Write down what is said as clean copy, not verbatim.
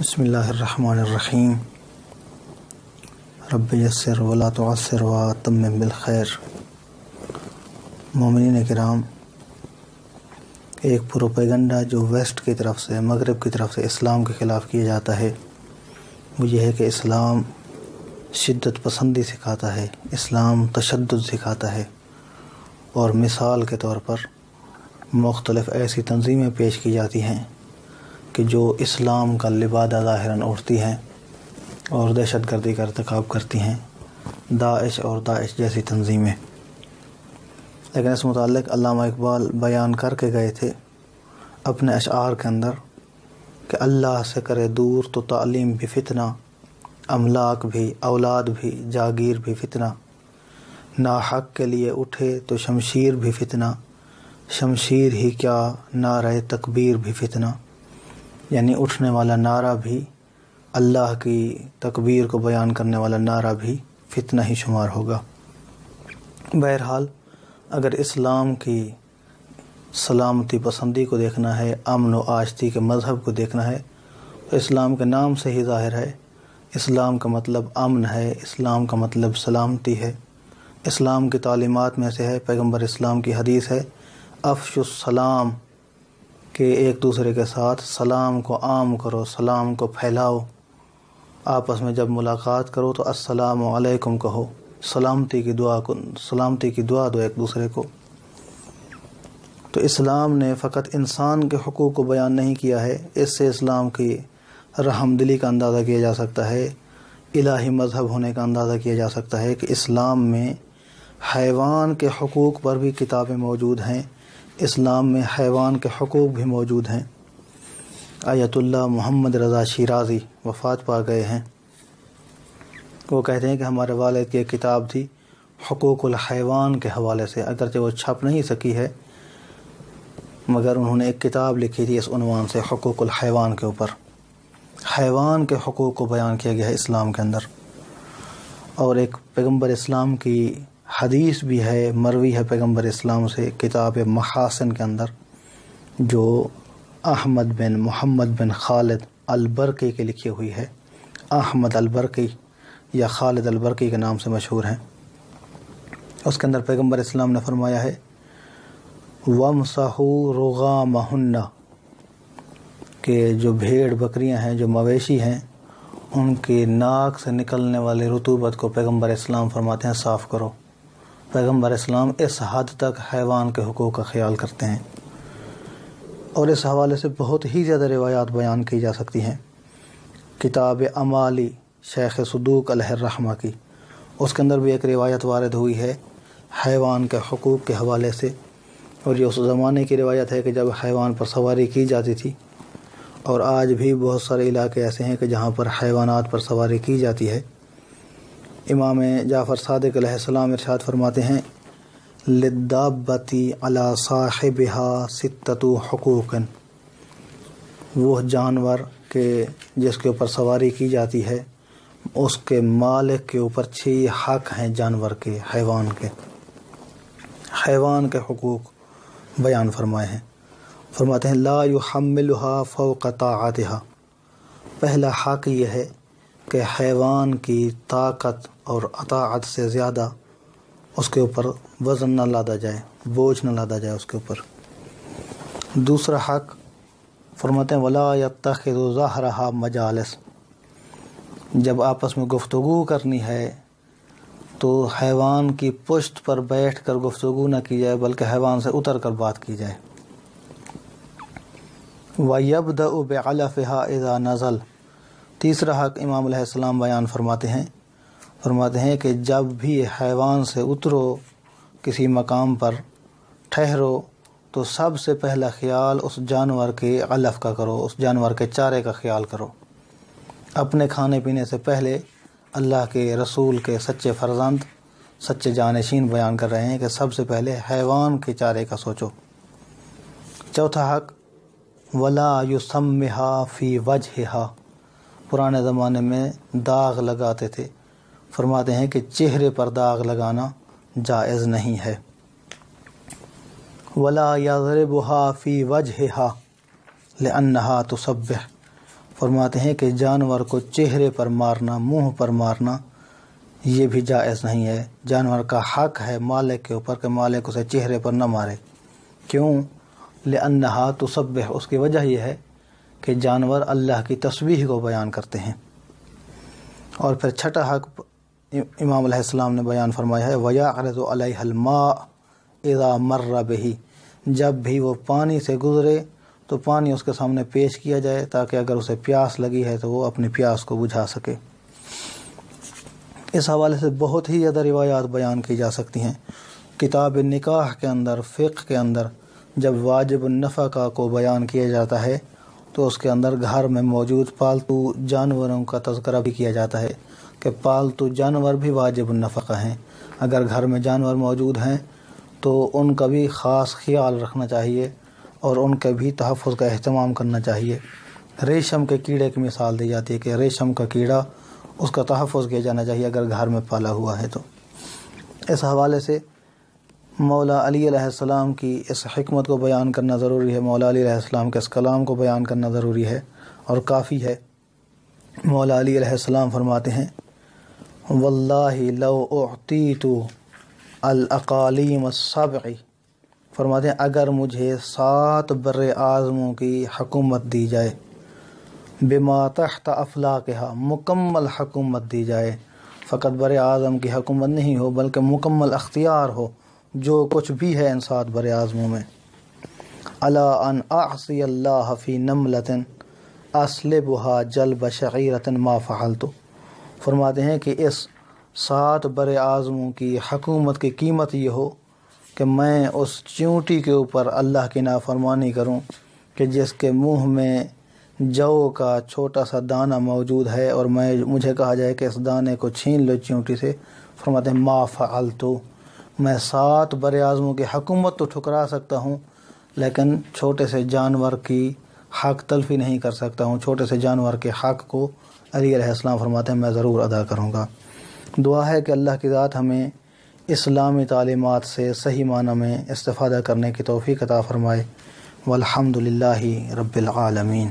بسم اللہ الرحمن الرحیم رب یسر ولا تعسر واتمم بالخیر۔ مومنین کرام، ایک پروپیگنڈا جو ویسٹ کی طرف سے، مغرب کی طرف سے اسلام کے خلاف کیا جاتا ہے وہ یہ ہے کہ اسلام شدت پسندی سکھاتا ہے، اسلام تشدد سکھاتا ہے، اور مثال کے طور پر مختلف ایسی تنظیمیں پیش کی جاتی ہیں کہ جو اسلام کا لبادہ ظاہراً اڑھتی ہیں اور دہشت گردی کا ارتکاب کرتی ہیں، داعش اور داعش جیسی تنظیمیں۔ لیکن اس متعلق علامہ اقبال بیان کر کے گئے تھے اپنے اشعار کے اندر کہ اللہ سے کرے دور تو تعلیم بھی فتنہ، املاک بھی، اولاد بھی، جاگیر بھی فتنہ، ناحق کے لیے اٹھے تو شمشیر بھی فتنہ، شمشیر ہی کیا نعرہ تکبیر بھی فتنہ، یعنی اٹھنے والا نعرہ بھی، اللہ کی تکبیر کو بیان کرنے والا نعرہ بھی فتنہ ہی شمار ہوگا۔ بہرحال اگر اسلام کی سلامتی پسندی کو دیکھنا ہے، امن و آشتی کے مذہب کو دیکھنا ہے، تو اسلام کے نام سے ہی ظاہر ہے اسلام کا مطلب امن ہے، اسلام کا مطلب سلامتی ہے۔ اسلام کی تعلیمات میں سے ہے، پیغمبر اسلام کی حدیث ہے، افشوا السلام، کہ ایک دوسرے کے ساتھ سلام کو عام کرو، سلام کو پھیلاؤ، آپس میں جب ملاقات کرو تو السلام علیکم کہو، سلامتی کی دعا دو ایک دوسرے کو۔ تو اسلام نے فقط انسان کے حقوق کو بیان نہیں کیا ہے، اس سے اسلام کی رحم دلی کا اندازہ کیا جا سکتا ہے، الہی مذہب ہونے کا اندازہ کیا جا سکتا ہے کہ اسلام میں حیوان کے حقوق پر بھی کتابیں موجود ہیں، اسلام میں حیوان کے حقوق بھی موجود ہیں۔ آیت اللہ محمد رضا شیرازی وفات پا گئے ہیں، وہ کہتے ہیں کہ ہمارے والد کی ایک کتاب تھی حقوق الحیوان کے حوالے سے، اگرچہ وہ چھپ نہیں سکی ہے مگر انہوں نے ایک کتاب لکھی تھی اس عنوان سے، حقوق الحیوان کے اوپر۔ حیوان کے حقوق کو بیان کیا گیا ہے اسلام کے اندر۔ اور ایک پیغمبر اسلام کی حدیث بھی ہے، مروی ہے پیغمبر اسلام سے کتاب محاسن کے اندر، جو احمد بن محمد بن خالد البرقی کے لکھی ہوئی ہے، احمد البرقی یا خالد البرقی کے نام سے مشہور ہیں۔ اس کے اندر پیغمبر اسلام نے فرمایا ہے وَامْسَحُوا رُغَامَهُنَّ، کہ جو بھیڑ بکریاں ہیں، جو مویشی ہیں، ان کی ناک سے نکلنے والی رطوبت کو پیغمبر اسلام فرماتے ہیں صاف کرو۔ پیغمبر اسلام اس حد تک حیوان کے حقوق کا خیال کرتے ہیں، اور اس حوالے سے بہت ہی زیادہ روایات بیان کی جا سکتی ہیں۔ کتاب امالی شیخ صدوق علیہ الرحمہ کی، اس کے اندر بھی ایک روایت وارد ہوئی ہے حیوان کے حقوق کے حوالے سے، اور یہ اس زمانے کی روایت ہے کہ جب حیوان پر سواری کی جاتی تھی، اور آج بھی بہت سارے علاقے ایسے ہیں کہ جہاں پر حیوانات پر سواری کی جاتی ہے۔ امام جعفر صادق علیہ السلام ارشاد فرماتے ہیں للدابۃ علی صاحبها ستۃ حقوق، وہ جانور کہ جس کے اوپر سواری کی جاتی ہے اس کے مالک کے اوپر 6 حق ہیں جانور کے، حیوان کے حقوق بیان فرمائے ہیں۔ فرماتے ہیں لا يحملها فوق طاعتها، پہلا حق یہ ہے کہ حیوان کی طاقت اور اطاعت سے زیادہ اس کے اوپر وزن نہ لادا جائے، بوجھ نہ لادا جائے اس کے اوپر۔ دوسرا حق فرماتے ہیں ولا يتخذ ظهرها مجالس، جب آپس میں گفتگو کرنی ہے تو حیوان کی پشت پر بیٹھ کر گفتگو نہ کی جائے بلکہ حیوان سے اتر کر بات کی جائے۔ وَيَبْدَأُ بِعَلَفِهَا إِذَا نَزَلَ، تیسرا حق امام علیہ السلام بیان فرماتے ہیں کہ جب بھی حیوان سے اترو، کسی مقام پر ٹھہرو، تو سب سے پہلا خیال اس جانور کے علف کا کرو، اس جانور کے چارے کا خیال کرو۔ اپنے کھانے پینے سے پہلے اللہ کے رسول کے سچے فرزند، سچے جانشین بیان کر رہے ہیں کہ سب سے پہلے حیوان کے چارے کا سوچو۔ چوتھا حق ولا يسمها فی وجهها، پرانے زمانے میں داغ لگاتے تھے، فرماتے ہیں کہ چہرے پر داغ لگانا جائز نہیں ہے۔ ولا يضربها فی وجهها لأنها تسبح، فرماتے ہیں کہ جانور کو چہرے پر مارنا، منہ پر مارنا یہ بھی جائز نہیں ہے۔ جانور کا حق ہے مالک کے اوپر کہ مالک اسے چہرے پر نہ مارے۔ کیوں؟ لأنہا تسبح، اس کی وجہ یہ ہے کہ جانور اللہ کی تسبیح کو بیان کرتے ہیں۔ اور پھر چھٹا حق امام علیہ السلام نے بیان فرمایا ہے، وَيَعْرِضُ عَلَيْهَا الْمَاءُ إِذَا مَرَّ بِهِ، جب بھی وہ پانی سے گزرے تو پانی اس کے سامنے پیش کیا جائے تاکہ اگر اسے پیاس لگی ہے تو وہ اپنی پیاس کو بجھا سکے۔ اس حوالے سے بہت ہی زیادہ روایات بیان کی جا سکتی ہیں۔ کتاب نکاح کے اندر، فقہ کے اندر جب واجب النفقہ کو بیان کیا جاتا ہے تو اس کے اندر گھر میں موجود پالتو جانوروں کا تذکرہ بھی کیا جاتا ہے کہ پالتو جانور بھی واجب النفقہ ہیں۔ اگر گھر میں جانور موجود ہیں تو ان کا بھی خاص خیال رکھنا چاہیے اور ان کے بھی تحفظ کا اہتمام کرنا چاہیے۔ ریشم کے کیڑے کی مثال دی جاتی ہے کہ ریشم کا کیڑا، اس کا تحفظ کیا جانا چاہیے اگر گھر میں پالا ہوا ہے تو۔ اس حوالے سے مولا علی علیہ السلام کی اس حکمت کو بیان کرنا ضروری ہے، مولا علی علیہ السلام کے اس کلام کو بیان کرنا ضروری ہے اور کافی ہے۔ مولا علی علیہ السلام فرماتے ہیں، واللہ لو اعطیت الاقالیم السبع، فرماتے ہیں اگر مجھے 7 بر اعظموں کی حکومت دی جائے، بما تحت افلاکہا، مکمل حکومت دی جائے، فقط بر اعظم کی حکومت نہیں ہو بلکہ مکمل اختیار ہو جو کچھ بھی ہے ان 7 بر اعظموں میں، الا ان اعصی اللہ فی نملۃ اسلبھا جلب شعیرۃ ما فعلت، فرماتے ہیں کہ اس 7 بر اعظموں کی حکومت کی قیمت یہ ہو کہ میں اس چیونٹی کے اوپر اللہ کی نافرمانی کروں کہ جس کے منہ میں جو کا چھوٹا سا دانہ موجود ہے اور مجھے کہا جائے کہ اس دانے کو چھین لو چیونٹی سے، فرماتے ہیں ما فعلت، میں 7 بر اعظموں کی حکومت تو ٹھکرا سکتا ہوں لیکن چھوٹے سے جانور کی حق تلفی نہیں کر سکتا ہوں، چھوٹے سے جانور کے حق کو علی علیہ السلام فرماتے ہیں میں ضرور ادا کروں گا۔ دعا ہے کہ اللہ کی ذات ہمیں اسلامی تعلیمات سے صحیح معنی میں استفادہ کرنے کی توفیق عطا فرمائے۔ والحمد للہ رب العالمین۔